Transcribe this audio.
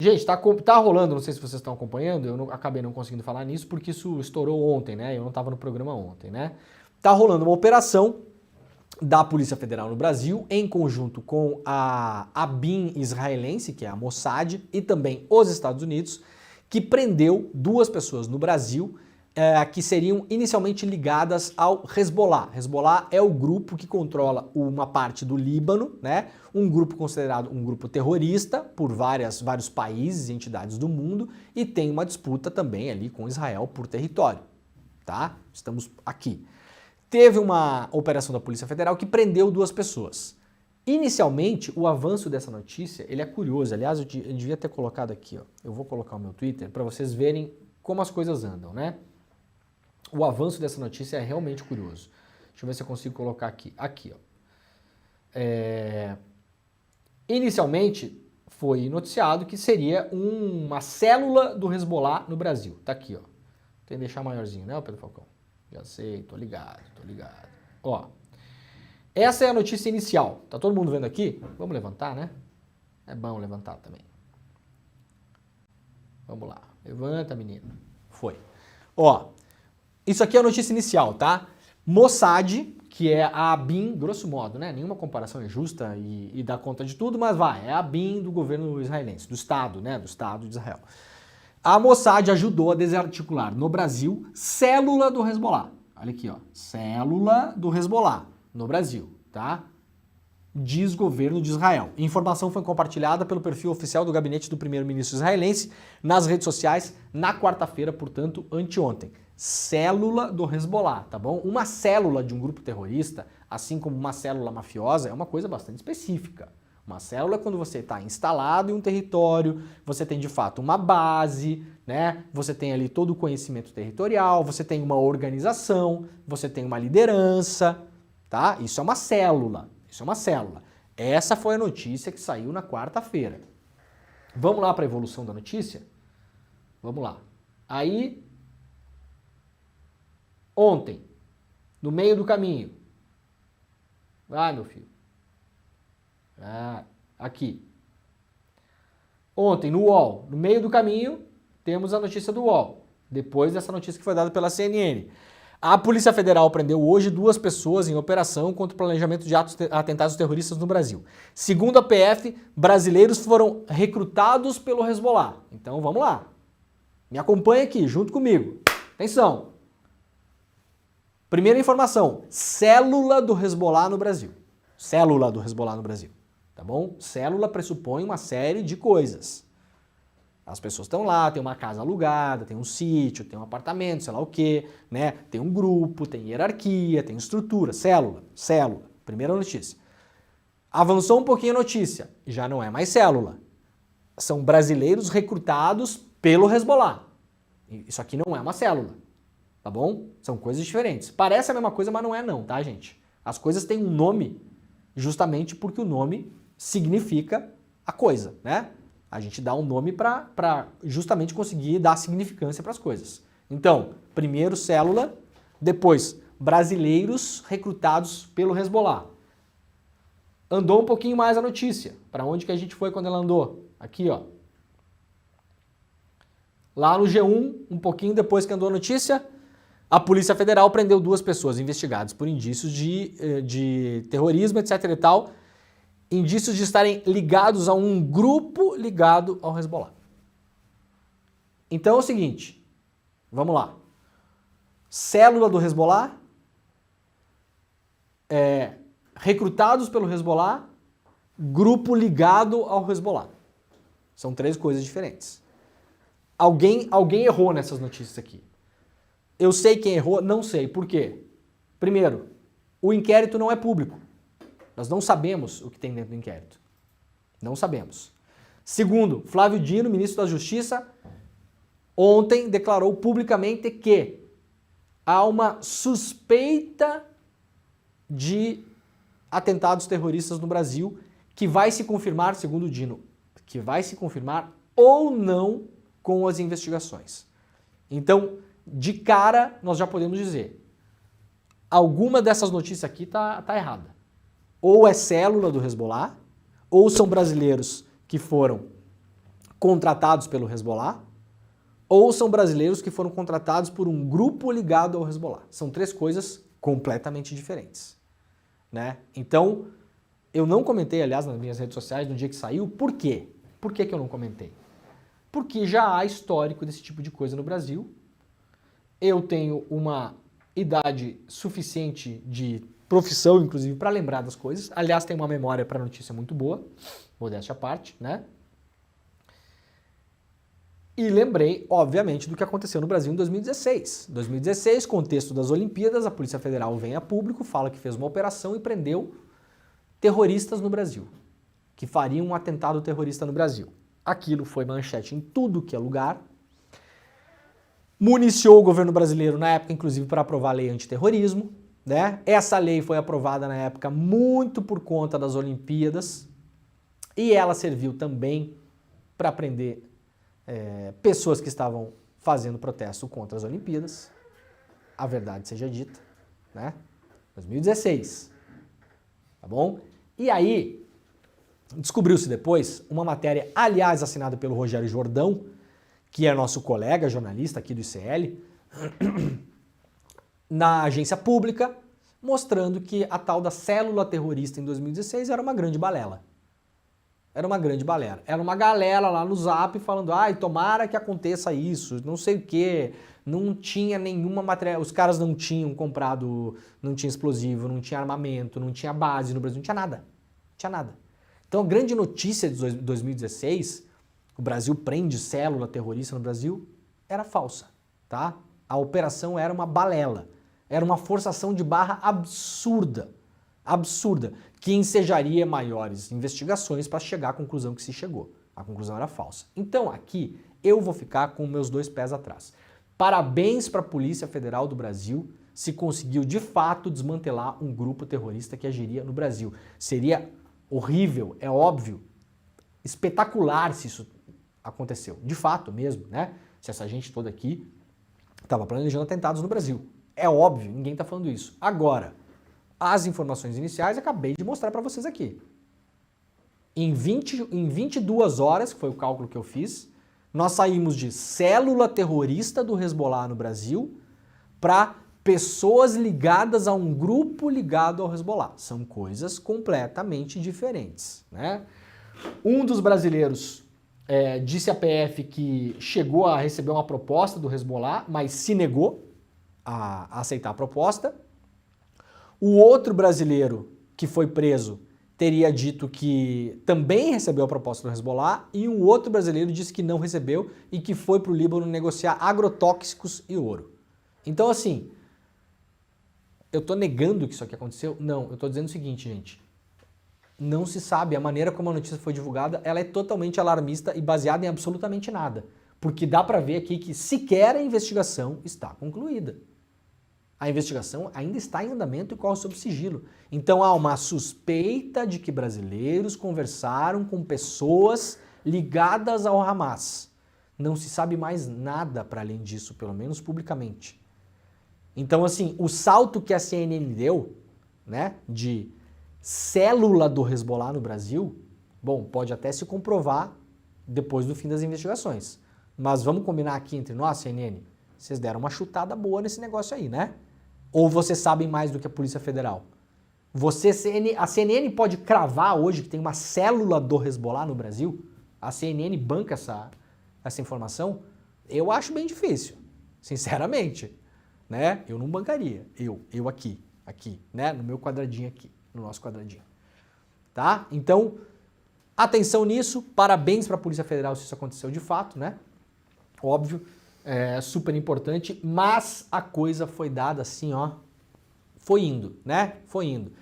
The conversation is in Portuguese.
Gente, tá rolando, não sei se vocês estão acompanhando, acabei não conseguindo falar nisso porque isso estourou ontem, né? Eu não estava no programa ontem, né? Tá rolando uma operação da Polícia Federal no Brasil, em conjunto com a ABIN israelense, que é a Mossad, e também os Estados Unidos, que prendeu 2 pessoas no Brasil que seriam inicialmente ligadas ao Hezbollah. Hezbollah é o grupo que controla uma parte do Líbano, né? Um grupo considerado um grupo terrorista por vários países e entidades do mundo, e tem uma disputa também ali com Israel por território, tá? Estamos aqui. Teve uma operação da Polícia Federal que prendeu 2 pessoas. Inicialmente, o avanço dessa notícia, ele é curioso. Aliás, eu devia ter colocado aqui, ó. Eu vou colocar o meu Twitter para vocês verem como as coisas andam, né? O avanço dessa notícia é realmente curioso. Deixa eu ver se eu consigo colocar aqui. Aqui, ó. Inicialmente, foi noticiado que seria uma célula do Hezbollah no Brasil. Tá aqui, ó. Tem que deixar maiorzinho, né, Pedro Falcão? Já sei, tô ligado. Ó, essa é a notícia inicial. Tá todo mundo vendo aqui? Vamos levantar, né? É bom levantar também. Vamos lá. Levanta, menino. Foi. Ó, isso aqui é a notícia inicial, tá? Mossad, que é a ABIN, grosso modo, né? Nenhuma comparação é justa e dá conta de tudo, mas é a ABIN do governo israelense, do Estado, né? Do Estado de Israel. A Mossad ajudou a desarticular no Brasil célula do Hezbollah. Olha aqui, ó. Célula do Hezbollah no Brasil, tá? Diz governo de Israel. A informação foi compartilhada pelo perfil oficial do gabinete do primeiro-ministro israelense nas redes sociais na quarta-feira, portanto, anteontem. Célula do Hezbollah, tá bom? Uma célula de um grupo terrorista, assim como uma célula mafiosa, é uma coisa bastante específica. Uma célula é quando você está instalado em um território, você tem de fato uma base, né? Você tem ali todo o conhecimento territorial, você tem uma organização, você tem uma liderança, tá? Isso é uma célula. Isso é uma célula. Essa foi a notícia que saiu na quarta-feira. Vamos lá para a evolução da notícia? Vamos lá. Aí, ontem, no meio do caminho. Vai, meu filho. Aqui. Ontem, no UOL, no meio do caminho, temos a notícia do UOL. Depois dessa notícia que foi dada pela CNN. A Polícia Federal prendeu hoje 2 pessoas em operação contra o planejamento de atentados terroristas no Brasil. Segundo a PF, brasileiros foram recrutados pelo Hezbollah. Então vamos lá. Me acompanha aqui, junto comigo. Atenção. Primeira informação, célula do Hezbollah no Brasil. Célula do Hezbollah no Brasil. Tá bom? Célula pressupõe uma série de coisas. As pessoas estão lá, tem uma casa alugada, tem um sítio, tem um apartamento, sei lá o quê, né? Tem um grupo, tem hierarquia, tem estrutura, célula. Primeira notícia. Avançou um pouquinho a notícia, já não é mais célula. São brasileiros recrutados pelo Hezbollah. Isso aqui não é uma célula, tá bom? São coisas diferentes. Parece a mesma coisa, mas não é não, tá, gente? As coisas têm um nome justamente porque o nome significa a coisa, né? A gente dá um nome para justamente conseguir dar significância para as coisas. Então, primeiro célula, depois brasileiros recrutados pelo Hezbollah. Andou um pouquinho mais a notícia. Para onde que a gente foi quando ela andou? Aqui, ó. Lá no G1, um pouquinho depois que andou a notícia, a Polícia Federal prendeu 2 pessoas investigadas por indícios de terrorismo, etc e tal, indícios de estarem ligados a um grupo ligado ao Hezbollah. Então é o seguinte, vamos lá. Célula do Hezbollah, recrutados pelo Hezbollah, grupo ligado ao Hezbollah. São 3 coisas diferentes. Alguém errou nessas notícias aqui. Eu sei quem errou, não sei. Por quê? Primeiro, o inquérito não é público. Nós não sabemos o que tem dentro do inquérito. Não sabemos. Segundo, Flávio Dino, ministro da Justiça, ontem declarou publicamente que há uma suspeita de atentados terroristas no Brasil que vai se confirmar, segundo o Dino, que vai se confirmar ou não com as investigações. Então, de cara, nós já podemos dizer, alguma dessas notícias aqui tá errada. Ou é célula do Hezbollah, ou são brasileiros que foram contratados pelo Hezbollah, ou são brasileiros que foram contratados por um grupo ligado ao Hezbollah. São três coisas completamente diferentes, né? Então, eu não comentei, aliás, nas minhas redes sociais no dia que saiu. Por quê? Por que eu não comentei? Porque já há histórico desse tipo de coisa no Brasil. Eu tenho uma idade suficiente de profissão, inclusive, para lembrar das coisas. Aliás, tenho uma memória para notícia muito boa, modéstia à parte, né? E lembrei, obviamente, do que aconteceu no Brasil em 2016. 2016, contexto das Olimpíadas, a Polícia Federal vem a público, fala que fez uma operação e prendeu terroristas no Brasil, que fariam um atentado terrorista no Brasil. Aquilo foi manchete em tudo que é lugar. Municiou o governo brasileiro na época, inclusive, para aprovar a lei antiterrorismo, né? Essa lei foi aprovada na época muito por conta das Olimpíadas e ela serviu também para prender pessoas que estavam fazendo protesto contra as Olimpíadas. A verdade seja dita, né? 2016, tá bom? E aí, descobriu-se depois uma matéria, aliás, assinada pelo Rogério Jordão, que é nosso colega jornalista aqui do ICL, na agência pública, mostrando que a tal da célula terrorista em 2016 era uma grande balela. Era uma grande balela. Era uma galera lá no Zap falando, ai, tomara que aconteça isso, não sei o quê, não tinha nenhuma matéria, os caras não tinham comprado, não tinha explosivo, não tinha armamento, não tinha base no Brasil, não tinha nada. Não tinha nada. Então a grande notícia de 2016, o Brasil prende célula terrorista no Brasil, era falsa, tá? A operação era uma balela, era uma forçação de barra absurda, absurda, que ensejaria maiores investigações para chegar à conclusão que se chegou. A conclusão era falsa. Então aqui eu vou ficar com meus dois pés atrás. Parabéns para a Polícia Federal do Brasil, se conseguiu de fato desmantelar um grupo terrorista que agiria no Brasil. Seria horrível, é óbvio, espetacular se isso aconteceu. De fato mesmo, né? Se essa gente toda aqui estava planejando atentados no Brasil. É óbvio, ninguém está falando isso. Agora, as informações iniciais acabei de mostrar para vocês aqui. Em 22 horas, que foi o cálculo que eu fiz, nós saímos de célula terrorista do Hezbollah no Brasil para pessoas ligadas a um grupo ligado ao Hezbollah. São coisas completamente diferentes, né? Um dos brasileiros disse à PF que chegou a receber uma proposta do Hezbollah, mas se negou a aceitar a proposta. O outro brasileiro que foi preso teria dito que também recebeu a proposta do Hezbollah e um outro brasileiro disse que não recebeu e que foi para o Líbano negociar agrotóxicos e ouro. Então, assim, eu estou negando que isso aqui aconteceu? Não, eu estou dizendo o seguinte, gente. Não se sabe, a maneira como a notícia foi divulgada, ela é totalmente alarmista e baseada em absolutamente nada. Porque dá para ver aqui que sequer a investigação está concluída. A investigação ainda está em andamento e corre sob sigilo. Então há uma suspeita de que brasileiros conversaram com pessoas ligadas ao Hamas. Não se sabe mais nada para além disso, pelo menos publicamente. Então, assim, o salto que a CNN deu, né, de célula do Hezbollah no Brasil, bom, pode até se comprovar depois do fim das investigações. Mas vamos combinar aqui entre nós, CNN, vocês deram uma chutada boa nesse negócio aí, né? Ou vocês sabem mais do que a Polícia Federal? A CNN pode cravar hoje que tem uma célula do Hezbollah no Brasil? A CNN banca essa informação? Eu acho bem difícil, sinceramente, né? Eu não bancaria, eu aqui, né? No meu quadradinho aqui, no nosso quadradinho, tá? Então, atenção nisso, parabéns para a Polícia Federal se isso aconteceu de fato, né? Óbvio. É super importante, mas a coisa foi dada assim, ó, foi indo, né? Foi indo.